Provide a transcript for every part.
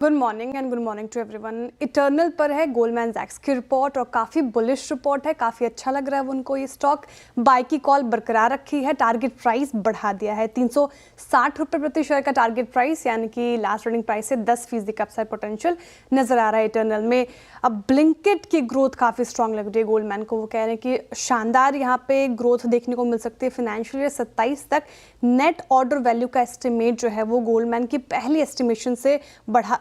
Good morning and good morning to everyone. Eternal पर है Goldman सैक्स की रिपोर्ट और काफ़ी बुलिश रिपोर्ट है, काफ़ी अच्छा लग रहा है उनको। ये स्टॉक बाय की कॉल बरकरार रखी है, टारगेट प्राइस बढ़ा दिया है 360 रुपये प्रति शेयर का टारगेट प्राइस, यानी कि लास्ट ट्रेडिंग प्राइस से 10% का अपसाइड पोटेंशियल नजर आ रहा है इटर्नल में। अब ब्लिंकिट की ग्रोथ काफ़ी स्ट्रांग लग रही है गोल्डमैन को, वो कह रहे हैं कि शानदार यहाँ पे ग्रोथ देखने को मिल सकती है। फाइनेंशियल ईयर 27 तक नेट ऑर्डर वैल्यू का एस्टिमेट जो है वो गोल्डमैन की पहली एस्टिमेशन से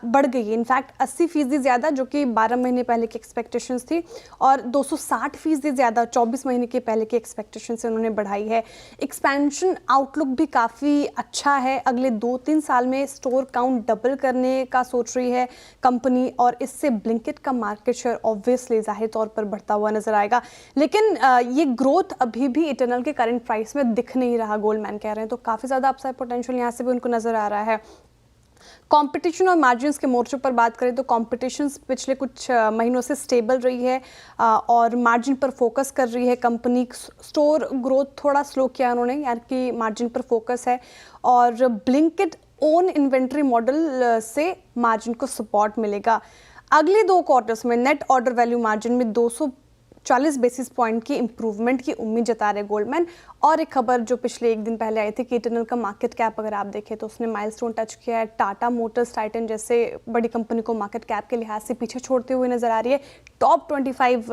बढ़ गई है। इनफैक्ट 80% ज़्यादा, जो कि 12 महीने पहले की एक्सपेक्टेशंस थी, और 260% ज़्यादा 24 महीने के पहले की एक्सपेक्टेशन से उन्होंने बढ़ाई है। एक्सपेंशन आउटलुक भी काफ़ी अच्छा है, अगले 2-3 साल में स्टोर काउंट डबल करने का सोच रही है कंपनी, और इससे ब्लिंकिट का मार्केट शेयर ऑब्वियसली जाहिर तौर पर बढ़ता हुआ नजर आएगा। लेकिन ये ग्रोथ अभी भी इटर्नल के करंट प्राइस में दिख नहीं रहा, गोल्डमैन कह रहे हैं, तो काफ़ी ज़्यादा अपसाइड पोटेंशियल यहाँ से भी उनको नजर आ रहा है। कंपटीशन और मार्जिन्स के मोर्चे पर बात करें तो कंपटीशन पिछले कुछ महीनों से स्टेबल रही है और मार्जिन पर फोकस कर रही है कंपनी। स्टोर ग्रोथ थोड़ा स्लो किया उन्होंने, यानी कि मार्जिन पर फोकस है, और ब्लिंकिट ओन इन्वेंट्री मॉडल से मार्जिन को सपोर्ट मिलेगा। अगले 2 क्वार्टर्स में नेट ऑर्डर वैल्यू मार्जिन में 240 बेसिस पॉइंट की इंप्रूवमेंट की उम्मीद जता रहे गोल्डमैन। और एक खबर जो पिछले एक दिन पहले आई थी कि इटर्नल का मार्केट कैप अगर आप देखें तो उसने माइलस्टोन टच किया है। टाटा मोटर्स, टाइटन जैसे बड़ी कंपनी को मार्केट कैप के लिहाज से पीछे छोड़ते हुए नजर आ रही है, टॉप 25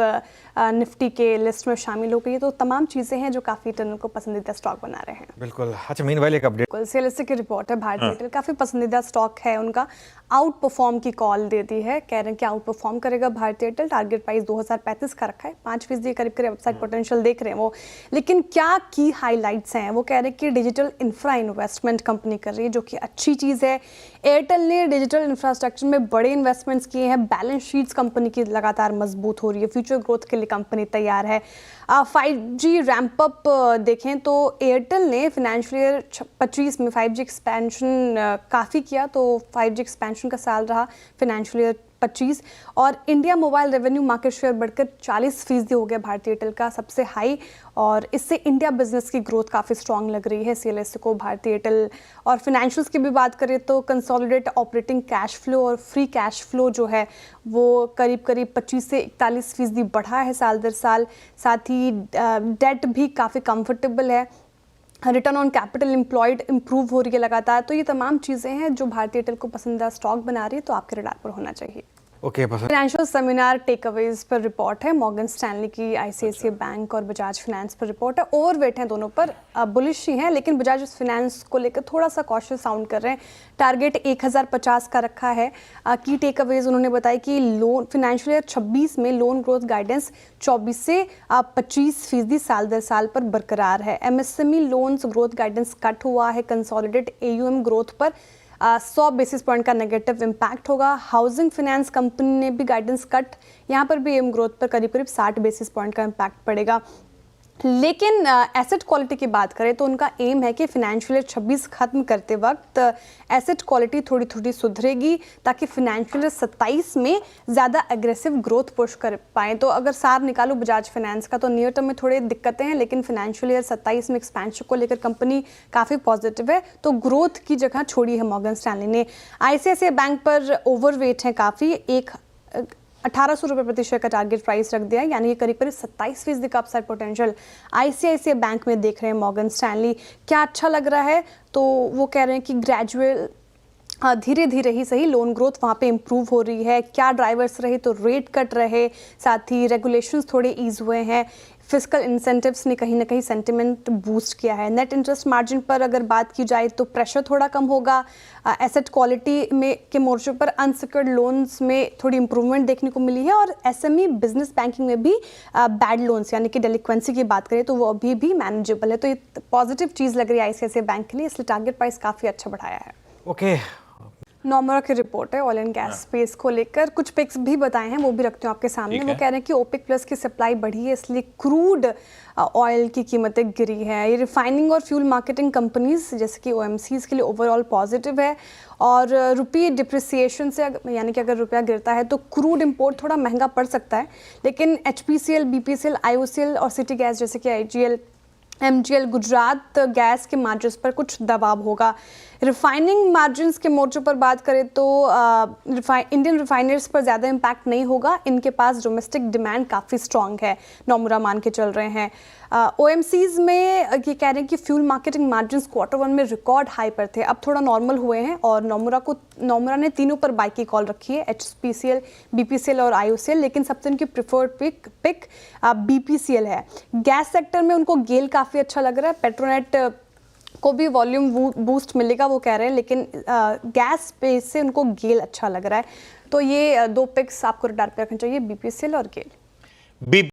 निफ्टी के लिस्ट में शामिल हो गई है। तो तमाम चीज़ें हैं जो काफ़ी इटर्नल को पसंदीदा स्टॉक बना रहे हैं। बिल्कुल। अच्छा, मीनवाइल एक अपडेट सीएलएसए की रिपोर्ट है, भारतीय एयरटेल काफ़ी पसंदीदा स्टॉक है उनका, आउट परफॉर्म की कॉल दे दी है, कह रहे हैं कि आउट परफॉर्म करेगा भारतीय एयरटेल। टारगेट प्राइस 2035 का रखा है, 5% करीब करीब अपसाइड पोटेंशियल देख रहे हैं वो। लेकिन क्या की हाईलाइट्स हैं, वो कह रहे हैं कि डिजिटल इंफ्रा इन्वेस्टमेंट कंपनी कर रही है, जो कि अच्छी चीज़ है। एयरटेल ने डिजिटल इंफ्रास्ट्रक्चर में बड़े इन्वेस्टमेंट्स किए हैं, बैलेंस शीट्स कंपनी की लगातार मजबूत हो रही है, फ्यूचर ग्रोथ के लिए कंपनी तैयार है। 5G रैंप अप देखें तो एयरटेल ने फाइनेंशियल ईयर 25 में 5G एक्सपेंशन काफ़ी किया, तो 5G एक्सपेंशन का साल रहा फाइनेंशियल ईयर 25, और India mobile revenue market share बढ़कर 40% हो गया भारतीय एयरटेल का, सबसे हाई, और इससे इंडिया बिजनेस की ग्रोथ काफ़ी स्ट्रांग लग रही है सीएलएसए को भारतीय एयरटेल। और फाइनेंशियल्स की भी बात करें तो कंसोलिडेट ऑपरेटिंग कैश फ्लो और फ्री कैश फ्लो जो है वो करीब करीब 25 से 41% बढ़ा है साल दर साल। साथ ही डेट भी काफ़ी कंफर्टेबल है, return on capital employed improve हो रही है लगातार। तो ये तमाम चीज़ें हैं जो भारतीय एयरटेल को पसंदीदा स्टॉक बना रही है, तो आपके रडार पर होना चाहिए। फाइनेंशियल सेमिनार टेकअवेज पर रिपोर्ट है, मॉर्गन स्टैनली की, आईसीआईसीआई बैंक और बजाज फाइनेंस पर रिपोर्ट है। ओवरवेट है दोनों पर, बुलिश ही हैं, लेकिन बजाज फाइनेंस को लेकर थोड़ा सा कॉशियस साउंड कर रहे हैं। टारगेट 1050 का रखा है। की टेकअवेज उन्होंने बताया कि लोन फाइनेंशियल ईयर 26 में लोन ग्रोथ गाइडेंस 24 से 25% साल दर साल पर बरकरार है। MSME loans growth guidance cut हुआ है। कंसोलिडेट एयूएम ग्रोथ पर 100 बेसिस पॉइंट का नेगेटिव इम्पैक्ट होगा। हाउसिंग फाइनेंस कंपनी ने भी गाइडेंस कट, यहाँ पर भी एम ग्रोथ पर करीब करीब 60 बेसिस पॉइंट का इम्पैक्ट पड़ेगा। लेकिन एसेट क्वालिटी की बात करें तो उनका एम है कि फाइनेंशियल ईयर 26 खत्म करते वक्त एसेट क्वालिटी थोड़ी थोड़ी सुधरेगी, ताकि फाइनेंशियल ईयर 27 में ज़्यादा एग्रेसिव ग्रोथ पुश कर पाएँ। तो अगर सार निकालो बजाज फाइनेंस का तो नियर टर्म में थोड़े दिक्कतें हैं, लेकिन फाइनेंशियल ईयर 27 में एक्सपेंशन को लेकर कंपनी काफ़ी पॉजिटिव है, तो ग्रोथ की जगह छोड़ी है मॉर्गन स्टैनली ने। आईसीआईसीआई बैंक पर ओवरवेट है काफ़ी, 1800 रुपये प्रति शेयर का टारगेट प्राइस रख दिया है, यानी कि करीब करीब 27% का अपसाइड पोटेंशियल आईसीआईसीआई बैंक में देख रहे हैं मॉर्गन स्टैनली। क्या अच्छा लग रहा है, तो वो कह रहे हैं कि ग्रेजुअल धीरे धीरे ही सही लोन ग्रोथ वहाँ पे इम्प्रूव हो रही है। क्या ड्राइवर्स रहे, तो रेट कट रहे, साथ ही रेगुलेशंस थोड़े ईज हुए हैं, फिस्कल इंसेंटिव्स ने कहीं ना कहीं सेंटिमेंट बूस्ट किया है। नेट इंटरेस्ट मार्जिन पर अगर बात की जाए तो प्रेशर थोड़ा कम होगा। एसेट क्वालिटी में के मोर्चे पर अनसिक्योर्ड लोन्स में थोड़ी इंप्रूवमेंट देखने को मिली है, और एसएमई बिजनेस बैंकिंग में भी बैड लोन्स यानी कि डेलिक्वेंसी की बात करें तो वो अभी भी मैनेजेबल है। तो ये पॉजिटिव चीज़ लग रही है आईसीआईसीआई बैंक के लिए, इसलिए टारगेट प्राइस काफ़ी अच्छा बढ़ाया है। नॉमरा की रिपोर्ट है ऑयल एंड गैस स्पेस को लेकर, कुछ पिक्स भी बताए हैं, वो भी रखते हो आपके सामने। वो कह रहे हैं कि ओपेक प्लस की सप्लाई बढ़ी है, इसलिए क्रूड ऑयल की कीमतें गिरी है। ये रिफाइनिंग और फ्यूल मार्केटिंग कंपनीज जैसे कि ओएमसीज के लिए ओवरऑल पॉजिटिव है। और रुपये डिप्रिसिएशन से यानी कि अगर रुपया गिरता है तो क्रूड इंपोर्ट थोड़ा महंगा पड़ सकता है, लेकिन एचपीसीएल, बीपीसीएल, आईओसीएल और सिटी गैस जैसे कि आईजीएल, एमजीएल, गुजरात गैस के मार्जिन्स पर कुछ दबाव होगा। रिफाइनिंग मार्जिन्स के मोर्चे पर बात करें तो इंडियन रिफाइनर्स पर ज़्यादा इम्पैक्ट नहीं होगा। इनके पास डोमेस्टिक डिमांड काफ़ी स्ट्रांग है, नोमुरा मान के चल रहे हैं। OMCs में ये कह रहे हैं कि फ्यूल मार्केटिंग मार्जिन्स Q1 में रिकॉर्ड हाई पर थे, अब थोड़ा नॉर्मल हुए हैं और नोमुरा ने तीनों पर बाई की कॉल रखी है, HPCL, BPCL और IOCL, लेकिन सबसे उनकी प्रिफर्ड पिक BPCL है। गैस सेक्टर में उनको गेल काफ़ी अच्छा लग रहा है, पेट्रोनेट को भी वॉल्यूम बूस्ट मिलेगा वो कह रहे हैं, लेकिन गैस स्पेस से उनको गेल अच्छा लग रहा है। तो ये दो पिक्स आपको रडार पे रखने चाहिए, BPCL और गेल।